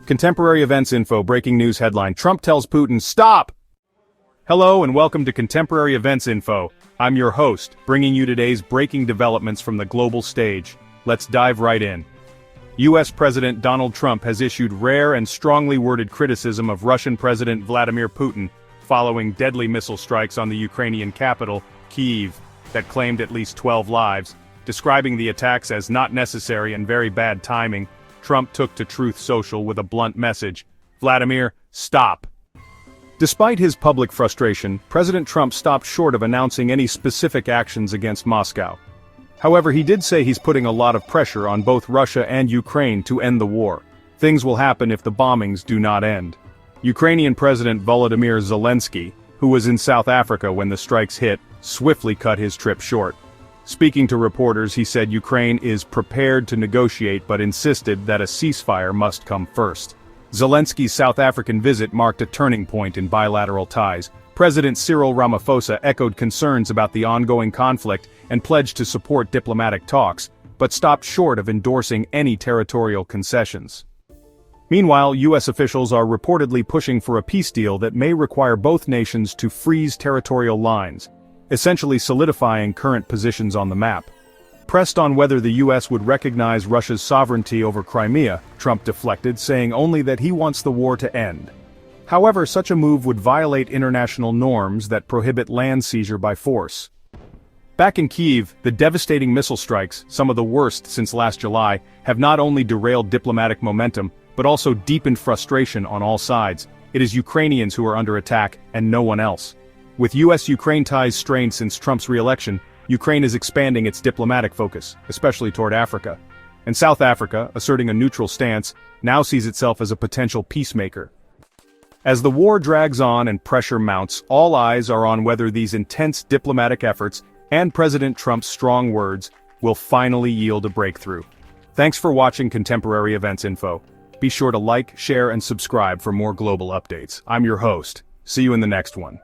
Contemporary events info, breaking news headline, Trump tells Putin, stop! Hello and welcome to Contemporary Events Info. I'm your host, bringing you today's breaking developments from the global stage. Let's dive right in. U.S. President Donald Trump has issued rare and strongly worded criticism of Russian President Vladimir Putin, following deadly missile strikes on the Ukrainian capital, Kyiv, that claimed at least 12 lives. Describing the attacks as not necessary and very bad timing, Trump took to Truth Social with a blunt message: Vladimir, stop. Despite his public frustration, President Trump stopped short of announcing any specific actions against Moscow. However, he did say he's putting a lot of pressure on both Russia and Ukraine to end the war. Things will happen if the bombings do not end. Ukrainian President Volodymyr Zelensky, who was in South Africa when the strikes hit, swiftly cut his trip short. Speaking to reporters, he said Ukraine is prepared to negotiate but insisted that a ceasefire must come first. Zelensky's South African visit marked a turning point in bilateral ties. President Cyril Ramaphosa echoed concerns about the ongoing conflict and pledged to support diplomatic talks, but stopped short of endorsing any territorial concessions. Meanwhile, U.S. officials are reportedly pushing for a peace deal that may require both nations to freeze territorial lines, essentially solidifying current positions on the map. Pressed on whether the U.S. would recognize Russia's sovereignty over Crimea, Trump deflected, saying only that he wants the war to end. However, such a move would violate international norms that prohibit land seizure by force. Back in Kyiv, the devastating missile strikes, some of the worst since last July, have not only derailed diplomatic momentum, but also deepened frustration on all sides. It is Ukrainians who are under attack, and no one else. With U.S.-Ukraine ties strained since Trump's re-election, Ukraine is expanding its diplomatic focus, especially toward Africa. And South Africa, asserting a neutral stance, now sees itself as a potential peacemaker. As the war drags on and pressure mounts, all eyes are on whether these intense diplomatic efforts and President Trump's strong words will finally yield a breakthrough. Thanks for watching Contemporary Events Info. Be sure to like, share, and subscribe for more global updates. I'm your host. See you in the next one.